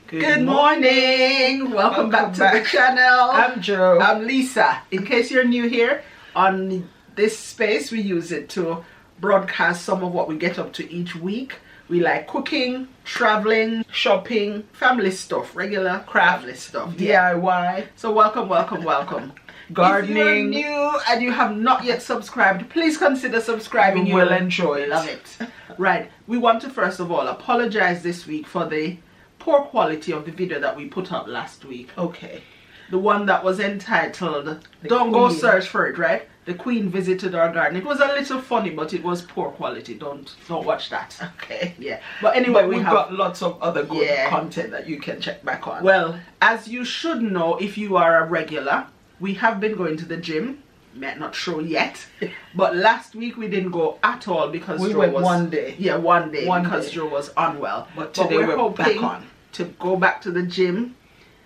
Good morning. Welcome back to the channel. I'm Joe. I'm Lisa. In case you're new here, on this space we use it to broadcast some of what we get up to each week. We like cooking, traveling, shopping, family stuff, regular family stuff, DIY. So welcome. Gardening. If you're new and you have not yet subscribed, please consider subscribing. You will enjoy it. Love it. Right. We want to first of all apologize this week for the poor quality of the video that we put up last week. Okay. The one that was entitled Don't Go Search for It, right? The Queen Visited Our Garden. It was a little funny, but it was poor quality. Don't watch that. Okay. Yeah. But anyway, we've got lots of other good content that you can check back on. Well, as you should know if you are a regular, we have been going to the gym. Not sure yet, but last week we didn't go at all because we Joe went was one day. Yeah, one day because Joe was unwell. But today we're hoping back on to go back to the gym,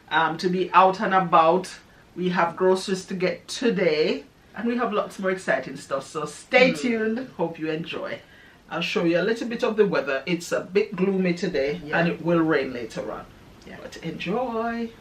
to be out and about. We have groceries to get today, and we have lots more exciting stuff. So stay tuned. Hope you enjoy. I'll show you a little bit of the weather. It's a bit gloomy today, and it will rain later on. Yeah. But enjoy.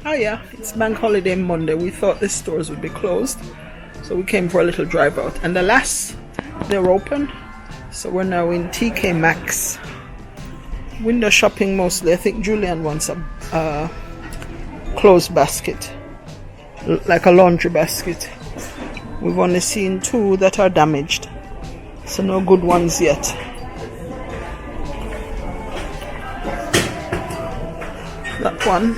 Oh yeah, it's bank holiday Monday. We thought the stores would be closed, so we came for a little drive out. And the last, they're open, so we're now in TK Maxx. Window shopping mostly. I think Julian wants a clothes basket, like a laundry basket. We've only seen 2 that are damaged, so no good ones yet. That one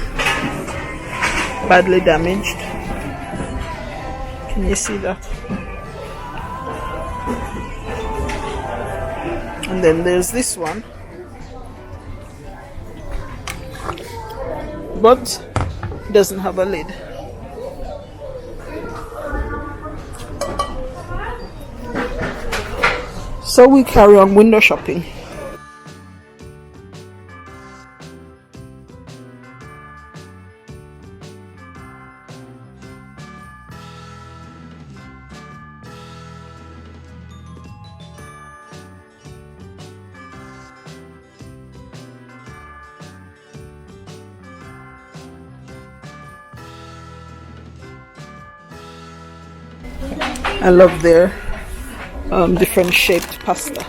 badly damaged. Can you see that? And then there's this one, but it doesn't have a lid. So we carry on window shopping. I love their different shaped pasta.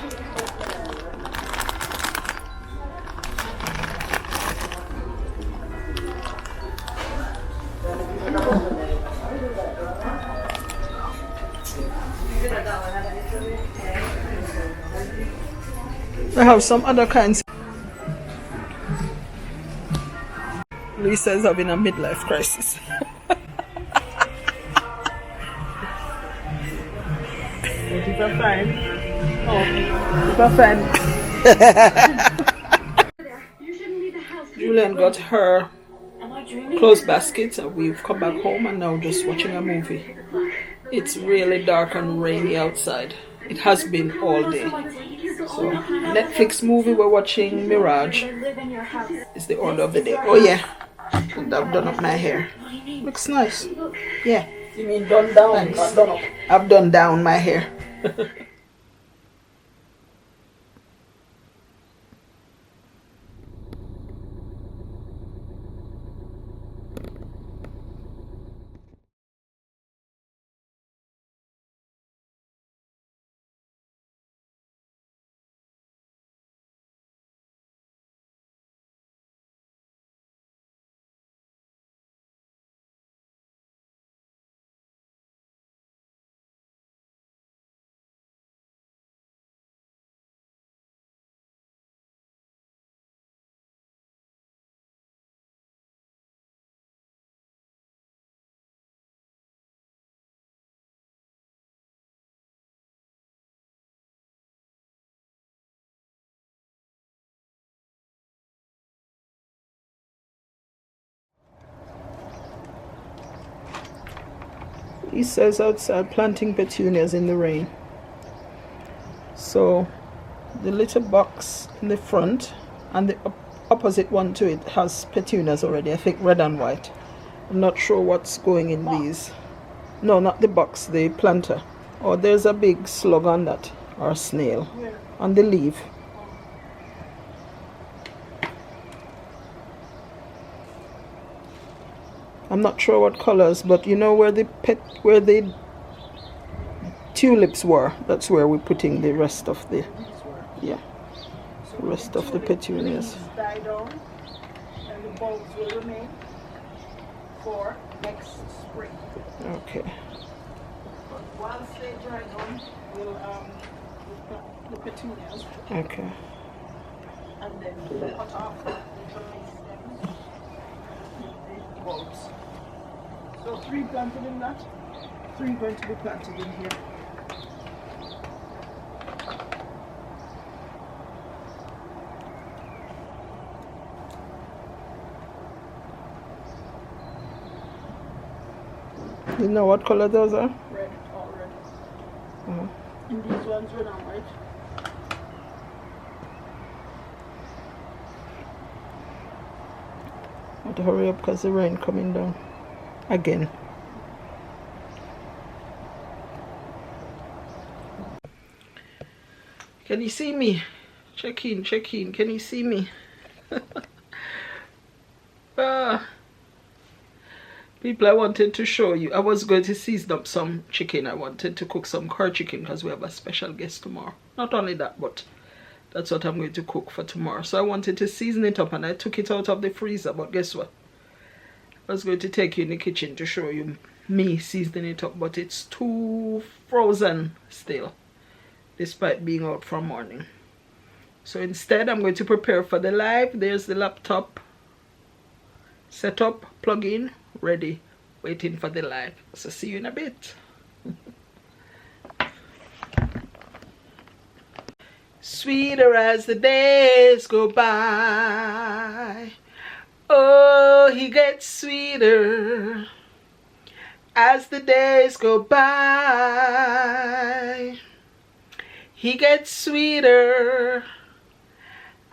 I have some other kinds. Leisa is having a midlife crisis. Julian got her clothes basket, and we've come back home and now just watching a movie. It's really dark and rainy outside. It has been all day. So Netflix movie we're watching, Mirage, is the order of the day. Oh yeah, And I've done up my hair. Looks nice. Yeah. You mean done down, Thanks. not done up? I've done down my hair. He says outside planting petunias in the rain. So the little box in the front and the opposite one to it has petunias already. I think red and white. I'm not sure what's going in these. No, not the box, the planter. Oh, there's a big slug on that, or a snail. Where? On the leaf. I'm not sure what colors, but you know where the tulips were. That's where we're putting the rest of the rest of the petunias. Die down, and the bulbs will remain for next spring. Okay. But once they dry down, we'll plant the petunias. Okay. And then we'll cut off the dry stems, the bulbs. So 3 planted in that, 3 going to be planted in here. You know what color those are? Red, all red. Uh-huh. And these ones red and white. I have to hurry up because the rain coming down again. Can you see me? Check in. Can you see me? People, I wanted to show you. I was going to season up some chicken. I wanted to cook some curry chicken because we have a special guest tomorrow. Not only that, but that's what I'm going to cook for tomorrow. So I wanted to season it up and I took it out of the freezer. But guess what? I was going to take you in the kitchen to show you me seasoning it up. But it's too frozen still, despite being out from morning. So instead, I'm going to prepare for the live. There's the laptop set up, plug in, ready, waiting for the live. So see you in a bit. Sweeter as the days go by, oh, he gets sweeter as the days go by. He gets sweeter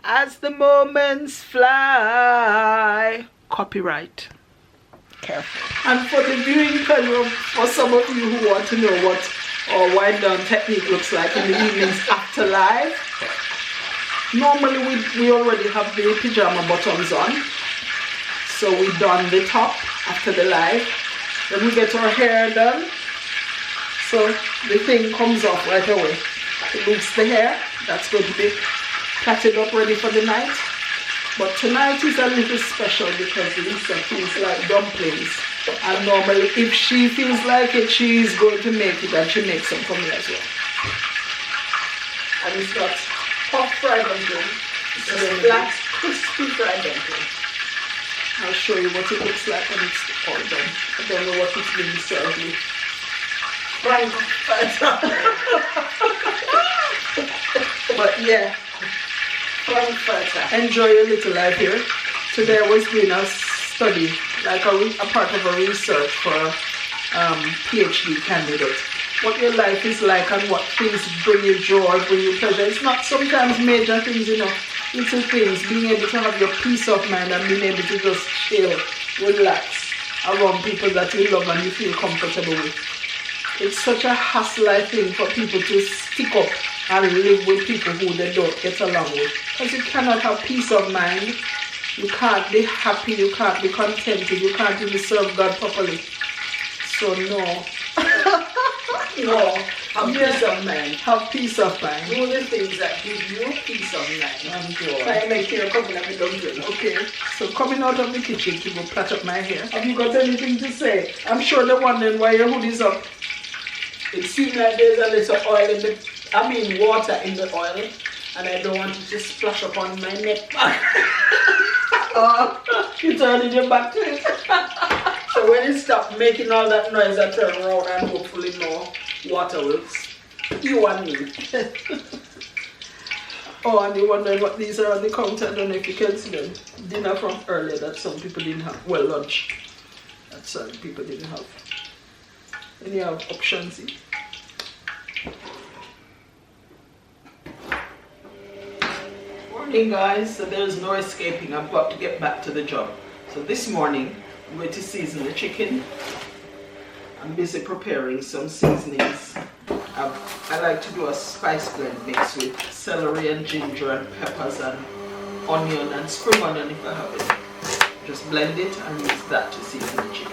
as the moments fly. Copyright. Careful. And for the viewing pleasure, for some of you who want to know what our wind down technique looks like in the evenings after live, normally we already have the pajama bottoms on, so we done the top after the live, then we get our hair done, so the thing comes off right away. It looks the hair, that's going to be plaited up ready for the night. But tonight is a little special because Lisa feels like dumplings. And normally if she feels like it, she is going to make it, and she makes some for me as well. And it's got puff fried dumpling. It's a flat, crispy fried dumpling. I'll show you what it looks like when it's all done. I don't know what it's being served with. But yeah. Enjoy your little life here. Today I was doing a study, like a part of a research for a PhD candidate. What your life is like and what things bring you joy, bring you pleasure. It's not sometimes major things, you know, little things. Being able to have your peace of mind and being able to just chill relax around people that you love and you feel comfortable with. It's such a hassle, I think, for people to stick up and live with people who they don't get along with. Because you cannot have peace of mind. You can't be happy, you can't be contented, you can't even serve God properly. So no. No. Have peace of mind. Have peace of mind. Do the things that give you peace of mind. I'm sure. Try and make sure you're coming up with dumpling. Okay. So coming out of the kitchen to go plait up my hair. Have you got anything to say? I'm sure they're wondering why your hoodie's up. It seems like there's a little oil in the, water in the oil, and I don't want it to splash up on my neck. You turning your back to it. So when it stops making all that noise, I turn around and hopefully no water will you and me. Oh, and you're wondering what these are on the counter. I don't know if you can see them. Dinner from earlier that some people didn't have. Well, lunch that some people didn't have. And you have options. See? Morning, guys. So there's no escaping. I've got to get back to the job. So this morning, I'm going to season the chicken. I'm busy preparing some seasonings. I like to do a spice blend mix with celery and ginger and peppers and onion and spring onion if I have it. Just blend it and use that to season the chicken.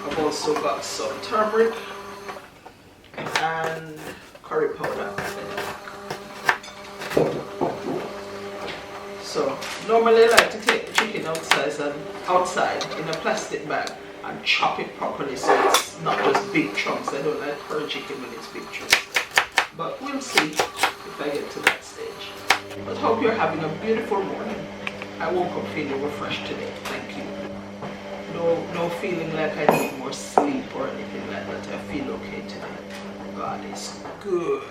I've also got some turmeric and curry powder. So normally I like to take the chicken outside in a plastic bag and chop it properly so it's not just big chunks. I don't like curry chicken when it's big chunks. But we'll see if I get to that stage. But hope you're having a beautiful morning. I woke up feeling refreshed today. Thank you. No feeling like I need more sleep or anything like that. I feel okay today. God is good.